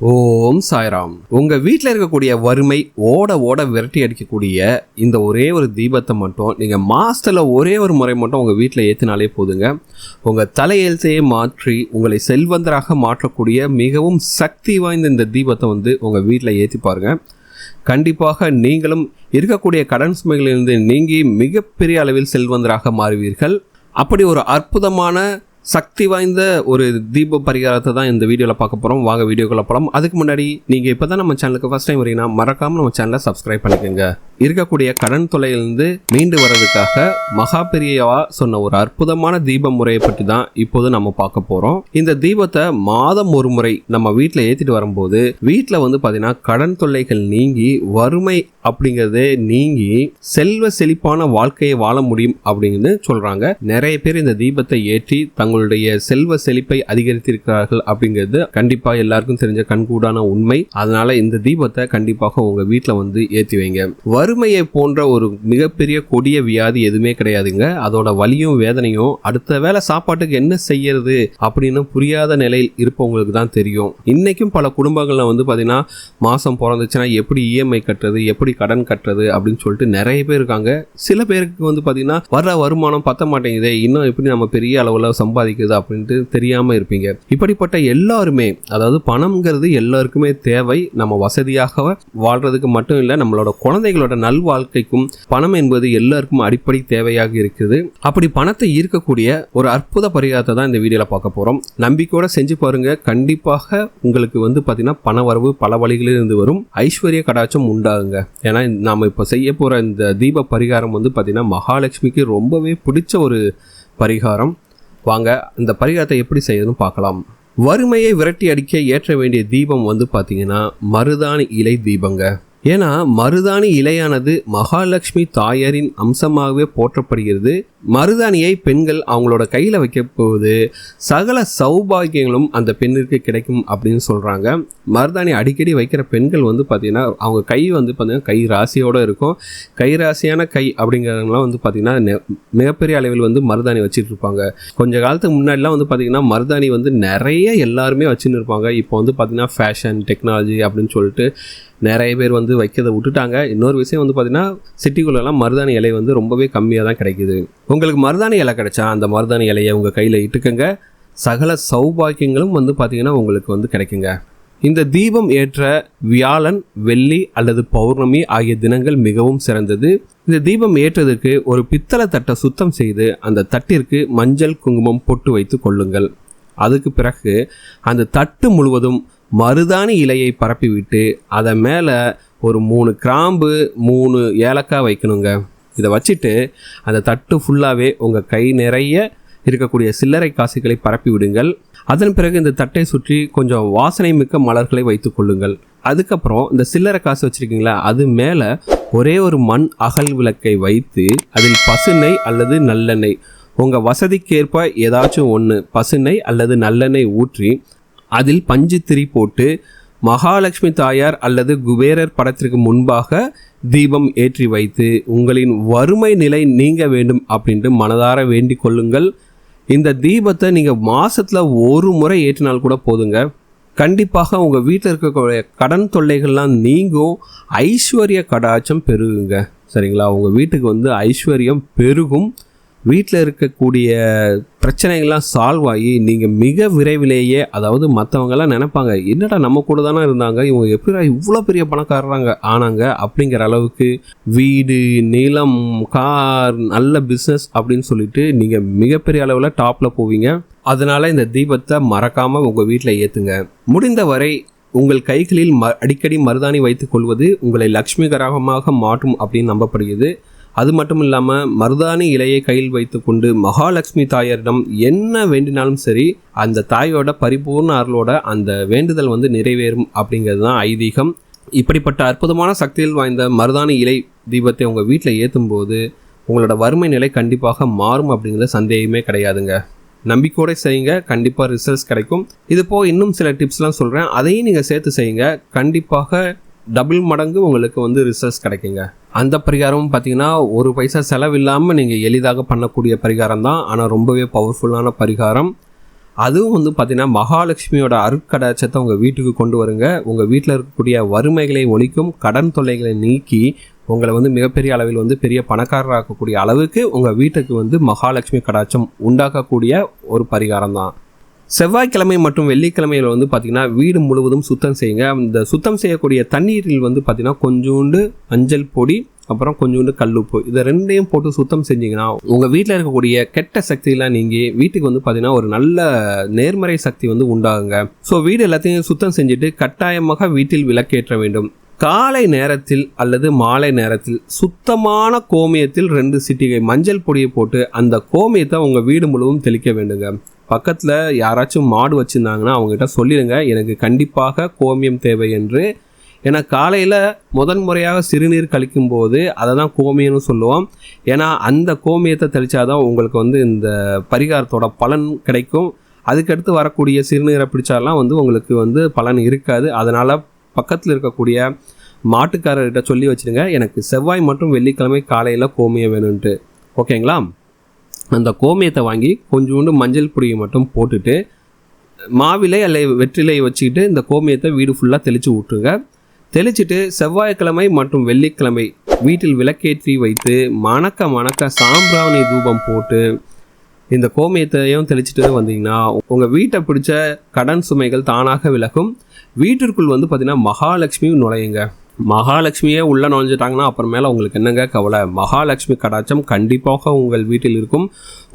ஓம் சாய்ராம். உங்க வீட்டில் இருக்கக்கூடிய வறுமை ஓட ஓட விரட்டி அடிக்கக்கூடிய இந்த ஒரே ஒரு தீபத்தை மட்டும் நீங்க மாசத்துல ஒரே ஒரு முறை மட்டும் உங்க வீட்டில் ஏற்றினாலே போதுங்க. உங்க தலையெழுத்தையே மாற்றி உங்களை செல்வந்தராக மாற்றக்கூடிய மிகவும் சக்தி வாய்ந்த இந்த தீபத்தை உங்க வீட்டில் ஏற்றி பாருங்க. கண்டிப்பாக நீங்களும் இருக்கக்கூடிய கடன் சுமைகளிலிருந்து நீங்கி மிகப்பெரிய அளவில் செல்வந்தராக மாறுவீர்கள். அப்படி ஒரு அற்புதமான சக்தி வாய்ந்த ஒரு தீப பரிகாரத்தை தான் இந்த வீடியோவில் பார்க்க போகிறோம். வாங்க வீடியோக்குள்ள போகலாம். அதுக்கு முன்னாடி நீங்கள் இப்போ தான் நம்ம சேனலுக்கு ஃபஸ்ட் டைம் வரீங்கன்னா மறக்காமல் நம்ம சேனலை சப்ஸ்கிரைப் பண்ணிக்கோங்க. இருக்கக்கூடிய கடன் தொல்லையிலிருந்து மீண்டு வர்றதுக்காக மகா பெரியவா சொன்ன ஒரு அற்புதமான தீப முறையை பற்றி தான் இப்போது நம்ம பார்க்க போகிறோம். இந்த தீபத்தை மாதம் ஒரு முறை நம்ம வீட்டில் ஏற்றிட்டு வரும்போது வீட்டில் பார்த்தீங்கன்னா கடன் தொல்லைகள் நீங்கி வறுமை அப்படிங்கிறதே நீங்கி செல்வ செழிப்பான வாழ்க்கையை வாழ முடியும் அப்படின்னு சொல்றாங்க. நிறைய பேர் இந்த தீபத்தை ஏற்றி தங்களுடைய செல்வ செழிப்பை அதிகரித்திருக்கிறார்கள் அப்படிங்கிறது கண்டிப்பா எல்லாருக்கும் தெரிஞ்ச கண்கூடான உண்மை. அதனால இந்த தீபத்தை கண்டிப்பாக உங்க வீட்டில் ஏற்றி வைங்க. வறுமையை போன்ற ஒரு மிகப்பெரிய கொடிய வியாதி எதுவுமே கிடையாதுங்க. அதோட வலியும் வேதனையும் அடுத்த வேளை சாப்பாட்டுக்கு என்ன செய்யறது அப்படின்னு புரியாத நிலையில் இருப்பவங்களுக்கு தான் தெரியும். இன்னைக்கும் பல குடும்பங்கள்ல பாத்தீங்கன்னா மாசம் பிறந்துச்சுன்னா எப்படி இஎம்ஐ கட்டுறது, எப்படி கடன் கட்டுறது அப்படின்னு சொல்லிட்டு நிறைய பேர் இருக்காங்க. சில பேருக்கு பாத்தீங்கன்னா வர்ற வருமானம் பத்த மாட்டேங்குதே, இன்னும் எப்படி நம்ம பெரிய அளவுல சம்பாதிக்குது அப்படின்ட்டு தெரியாம இருப்பீங்க. இப்படிப்பட்ட எல்லாருமே, அதாவது பணம்ங்கிறது எல்லாருக்குமே தேவை. நம்ம வசதியாக வாழ்றதுக்கு மட்டும் இல்ல, நம்மளோட குழந்தைகளோட நல் வாழ்க்கைக்கும் பணம் என்பது எல்லாருக்கும் அடிப்படை தேவையாக இருக்குது. அப்படி பணத்தை ஈர்க்கக்கூடிய ஒரு அற்புத பரிகாரத்தை தான் இந்த வீடியோல பார்க்க போறோம். நம்பிக்கையோட செஞ்சு பாருங்க. கண்டிப்பாக உங்களுக்கு பாத்தீங்கன்னா பண வரவு பல வழிகளில் இருந்து வரும். ஐஸ்வர்ய கடாட்சம் உண்டாகுங்க. ஏன்னா நாம இப்ப செய்ய போற இந்த தீப பரிகாரம் பாத்தீங்கன்னா மகாலட்சுமிக்கு ரொம்பவே பிடிச்ச ஒரு பரிகாரம். வாங்க இந்த பரிகாரத்தை எப்படி செய்யணும்னு பார்க்கலாம். வறுமையை விரட்டி அடிக்க ஏற்ற வேண்டிய தீபம் பாத்தீங்கன்னா மருதாணி இலை தீபங்க. ஏன்னா மருதாணி இலையானது மகாலட்சுமி தாயாரின் அம்சமாகவே போற்றப்படுகிறது. மருதாணியை பெண்கள் அவங்களோட கையில வைக்க போது சகல சௌபாகியங்களும் அந்த பெண்ணிற்கு கிடைக்கும் அப்படின்னு சொல்றாங்க. மருதாணி அடிக்கடி வைக்கிற பெண்கள் பாத்தீங்கன்னா அவங்க கை பாத்தீங்கன்னா கை ராசியோட இருக்கும். கை ராசியான கை அப்படிங்கிறவங்களாம் பாத்தீங்கன்னா மிகப்பெரிய அளவில் மருதாணி வச்சுட்டு இருப்பாங்க. கொஞ்ச காலத்துக்கு முன்னாடிலாம் பாத்தீங்கன்னா மருதாணி நிறைய எல்லாருமே வச்சுன்னு இருப்பாங்க. இப்போ பாத்தீங்கன்னா ஃபேஷன் டெக்னாலஜி அப்படின்னு சொல்லிட்டு நிறைய பேர் வைக்கிறத விட்டுட்டாங்க. இன்னொரு விஷயம் பார்த்தீங்கன்னா சிட்டிக்குள்ளெல்லாம் மருதாணி இலை ரொம்பவே கம்மியாக தான் கிடைக்குது. உங்களுக்கு மருதாணி இலை கிடைச்சா அந்த மருதாணி இலையை உங்கள் கையில் இட்டுக்கங்க. சகல சௌபாக்கியங்களும் பார்த்தீங்கன்னா உங்களுக்கு கிடைக்குங்க. இந்த தீபம் ஏற்ற வியாழன், வெள்ளி அல்லது பௌர்ணமி ஆகிய தினங்கள் மிகவும் சிறந்தது. இந்த தீபம் ஏற்றதற்கு ஒரு பித்தளை தட்டை சுத்தம் செய்து அந்த தட்டிற்கு மஞ்சள் குங்குமம் பொட்டு வைத்து கொள்ளுங்கள். அதுக்கு பிறகு அந்த தட்டு முழுவதும் மருதாணி இலையை பரப்பிவிட்டு அதை மேலே ஒரு 3 கிராம்பு 3 ஏலக்காய் வைக்கணுங்க. இதை வச்சுட்டு அந்த தட்டு ஃபுல்லாகவே உங்கள் கை நிறைய இருக்கக்கூடிய சில்லறை காசுகளை பரப்பி விடுங்கள். அதன் பிறகு இந்த தட்டை சுற்றி கொஞ்சம் வாசனை மிக்க மலர்களை வைத்து கொள்ளுங்கள். அதுக்கப்புறம் இந்த சில்லறை காசு வச்சுருக்கீங்களா, அது மேலே ஒரே ஒரு மண் அகல் விளக்கை வைத்து அதில் பசுநெய் அல்லது நல்லெண்ணெய், உங்கள் வசதிக்கேற்ப ஏதாச்சும் ஒன்று பசுநெய் அல்லது நல்லெண்ணெய் ஊற்றி அதில் பஞ்சு திரி போட்டு மகாலட்சுமி தாயார் அல்லது குபேரர் படத்திற்கு முன்பாக தீபம் ஏற்றி வைத்து உங்களின் வறுமை நிலை நீங்க வேண்டும் அப்படின்ட்டு மனதார வேண்டிக் கொள்ளுங்கள். இந்த தீபத்தை நீங்கள் மாசத்துல ஒரு முறை ஏற்றினால் கூட போதுங்க. கண்டிப்பாக உங்கள் வீட்டில் இருக்கக்கூடிய கடன் தொல்லைகள்லாம் நீங்கும். ஐஸ்வர்ய கடாட்சம் பெருகுங்க. சரிங்களா? உங்கள் வீட்டுக்கு ஐஸ்வர்யம் பெருகும். வீட்டில் இருக்கக்கூடிய பிரச்சனைகள்லாம் சால்வ் ஆகி நீங்கள் மிக விரைவிலேயே, அதாவது மற்றவங்கெல்லாம் நினைப்பாங்க என்னடா நம்ம கூட தானே இருந்தாங்க, இவங்க எப்படி இவ்வளோ பெரிய பணக்காரங்க ஆனாங்க அப்படிங்கிற அளவுக்கு வீடு, நிலம், கார், நல்ல பிஸ்னஸ் அப்படின்னு சொல்லிட்டு நீங்கள் மிகப்பெரிய அளவில் டாப்பில் போவீங்க. அதனால் இந்த தீபத்தை மறக்காமல் உங்கள் வீட்டில் ஏற்றுங்க. முடிந்தவரை உங்கள் கைகளில் அடிக்கடி மருதாணி வைத்துக் கொள்வது உங்களை லக்ஷ்மிகரமாக மாற்றும் அப்படின்னு நம்பப்படுகிறது. அது மட்டும் இல்லாமல் மருதாணி இலையை கையில் வைத்து கொண்டு மகாலட்சுமி தாயாரிடம் என்ன வேண்டினாலும் சரி அந்த தாயோட பரிபூர்ண அருளோட அந்த வேண்டுதல் நிறைவேறும் அப்படிங்கிறது தான் ஐதீகம். இப்படிப்பட்ட அற்புதமான சக்தியில் வாய்ந்த மருதாணி இலை தீபத்தை உங்கள் வீட்டில் ஏற்றும் போது உங்களோட வறுமை நிலை கண்டிப்பாக மாறும் அப்படிங்கிற சந்தேகமே கிடையாதுங்க. நம்பிக்கையோட செய்யுங்க, கண்டிப்பாக ரிசல்ட்ஸ் கிடைக்கும். இது போக இன்னும் சில டிப்ஸ்லாம் சொல்கிறேன், அதையும் நீங்கள் சேர்த்து செய்யுங்க. கண்டிப்பாக டபுள் மடங்கு உங்களுக்கு ரிசல்ட்ஸ் கிடைக்குங்க. அந்த பரிகாரமும் பார்த்தீங்கன்னா ஒரு பைசா செலவில்லாமல் நீங்கள் எளிதாக பண்ணக்கூடிய பரிகாரம் தான். ஆனால் ரொம்பவே பவர்ஃபுல்லான பரிகாரம். அதுவும் வந்து பார்த்திங்கன்னா மகாலட்சுமியோட அருட்கடாட்சத்தை உங்கள் வீட்டுக்கு கொண்டு வருங்க. உங்கள் வீட்டில் இருக்கக்கூடிய வறுமைகளை ஒழிக்கும், கடன் தொல்லைகளை நீக்கி உங்களை வந்து மிகப்பெரிய அளவில் வந்து பெரிய பணக்காரராக்கக்கூடிய அளவுக்கு உங்கள் வீட்டுக்கு வந்து மகாலட்சுமி கடாட்சம் உண்டாக்கக்கூடிய ஒரு பரிகாரம் தான். செவ்வாய்க்கிழமை மற்றும் வெள்ளிக்கிழமையில் வந்து பார்த்திங்கன்னா வீடு முழுவதும் சுத்தம் செய்யுங்க. அந்த சுத்தம் செய்யக்கூடிய தண்ணீரில் வந்து பார்த்திங்கன்னா கொஞ்சோண்டு மஞ்சள் பொடி, அப்புறம் கொஞ்சோண்டு கல்லுப்பு, இதை ரெண்டையும் போட்டு சுத்தம் செஞ்சிங்கன்னா உங்கள் வீட்டில் இருக்கக்கூடிய கெட்ட சக்தியெல்லாம் நீங்கி வீட்டுக்கு வந்து பார்த்திங்கன்னா ஒரு நல்ல நேர்மறை சக்தி வந்து உண்டாகுங்க. ஸோ வீடு எல்லாத்தையும் சுத்தம் செஞ்சுட்டு கட்டாயமாக வீட்டில் விளக்கேற்ற வேண்டும். காலை நேரத்தில் அல்லது மாலை நேரத்தில் சுத்தமான கோமியத்தில் 2 சிட்டிகை மஞ்சள் பொடியை போட்டு அந்த கோமியத்தை உங்கள் வீடு முழுவதும் தெளிக்க வேண்டுங்க. பக்கத்தில் யாராச்சும் மாடு வச்சுருந்தாங்கன்னா அவங்ககிட்ட சொல்லிடுங்க, எனக்கு கண்டிப்பாக கோமியம் தேவை என்று. ஏன்னா காலையில் முதன் முறையாக சிறுநீர் கழிக்கும் போது அதை தான் கோமியம்னு சொல்லுவோம். ஏன்னா அந்த கோமியத்தை தெளித்தாதான் உங்களுக்கு வந்து இந்த பரிகாரத்தோட பலன் கிடைக்கும். அதுக்கடுத்து வரக்கூடிய சிறுநீரை பிடிச்சாலாம் வந்து உங்களுக்கு வந்து பலன் இருக்காது. அதனால் பக்கத்தில் இருக்கக்கூடிய மாட்டுக்காரர்கிட்ட சொல்லி வச்சுருங்க, எனக்கு செவ்வாய் மற்றும் வெள்ளிக்கிழமை காலையில் கோமியம் வேணும்ன்ட்டு. ஓகேங்களா? அந்த கோமியத்தை வாங்கி கொஞ்சோண்டு மஞ்சள் பொடியை மட்டும் போட்டுட்டு மாவிலை அல்லது வெற்றிலை வச்சுக்கிட்டு இந்த கோமியத்தை வீடு ஃபுல்லாக தெளித்து விட்டுருங்க. தெளிச்சுட்டு செவ்வாய்க்கிழமை மற்றும் வெள்ளிக்கிழமை வீட்டில் விளக்கேற்றி வைத்து மணக்க சாம்பிராணி தூபம் போட்டு இந்த கோமியத்தையும் தெளிச்சுட்டு வந்தீங்கன்னா உங்கள் வீட்டை பிடிச்ச கடன் சுமைகள் தானாக விலகும். வீட்டிற்குள் வந்து பார்த்திங்கன்னா மகாலட்சுமி நுழையுங்க. மகாலட்சுமியே உள்ளே நுழைஞ்சிட்டாங்கன்னா அப்புறமேல உங்களுக்கு என்னங்க கவலை? மகாலட்சுமி கடாட்சம் கண்டிப்பாக உங்கள் வீட்டில் இருக்கும்.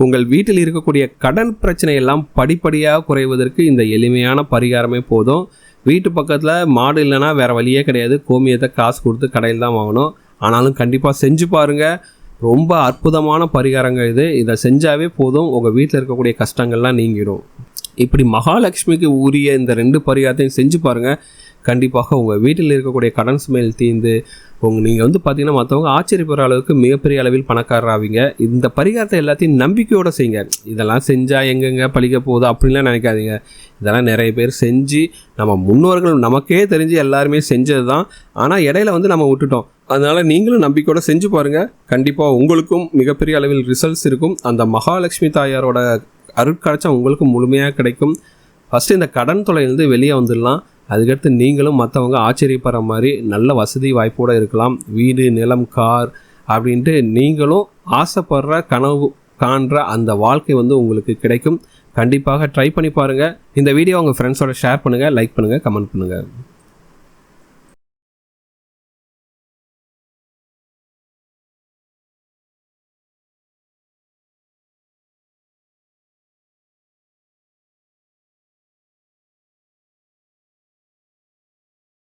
உங்கள் வீட்டில் இருக்கக்கூடிய கடன் பிரச்சனை எல்லாம் படிப்படியாக குறைவதற்கு இந்த எளிமையான பரிகாரமே போதும். வீட்டு பக்கத்தில் மாடு இல்லைன்னா வேறு வழியே கிடையாது, கோமியத்தை காசு கொடுத்து கடையில் தான் வாங்கணும். ஆனாலும் கண்டிப்பாக செஞ்சு பாருங்கள், ரொம்ப அற்புதமான பரிகாரங்க இது. இதை செஞ்சாவே போதும், உங்கள் வீட்டில் இருக்கக்கூடிய கஷ்டங்கள்லாம் நீங்கிடும். இப்படி மகாலட்சுமிக்கு உரிய இந்த 2 பரிகாரத்தையும் செஞ்சு பாருங்கள். கண்டிப்பாக உங்கள் வீட்டில் இருக்கக்கூடிய கடன் சுமையில் தீர்ந்து நீங்கள் வந்து பார்த்திங்கன்னா மற்றவங்க ஆச்சரியப்படுற அளவுக்கு மிகப்பெரிய அளவில் பணக்காரராவீங்க. இந்த பரிகாரத்தை எல்லாத்தையும் நம்பிக்கையோடு செய்யுங்க. இதெல்லாம் செஞ்சால் எங்கெங்க பழிக்க போகுது அப்படின்லாம் நினைக்காதீங்க. இதெல்லாம் நிறைய பேர் செஞ்சு நம்ம முன்னோர்கள் நமக்கே தெரிஞ்சு எல்லாருமே செஞ்சது தான். ஆனால் இடையில வந்து நம்ம விட்டுட்டோம். அதனால் நீங்களும் நம்பிக்கையோடு செஞ்சு பாருங்கள். கண்டிப்பாக உங்களுக்கும் மிகப்பெரிய அளவில் ரிசல்ட்ஸ் இருக்கும். அந்த மகாலட்சுமி தாயாரோட அருட்காட்சம் உங்களுக்கு முழுமையாக கிடைக்கும். ஃபஸ்ட்டு இந்த கடன் தொலையிலிருந்து வெளியே வந்துடலாம். அதுக்கடுத்து நீங்களும் மற்றவங்க ஆச்சரியப்படுற மாதிரி நல்ல வசதி வாய்ப்போடு இருக்கலாம். வீடு, நிலம், கார் அப்படின்ட்டு நீங்களும் ஆசைப்படுற கனவு காண்ற அந்த வாழ்க்கை வந்து உங்களுக்கு கிடைக்கும். கண்டிப்பாக ட்ரை பண்ணி பாருங்கள். இந்த வீடியோ உங்கள் ஃப்ரெண்ட்ஸோட ஷேர் பண்ணுங்கள், லைக் பண்ணுங்கள், கமெண்ட் பண்ணுங்கள்.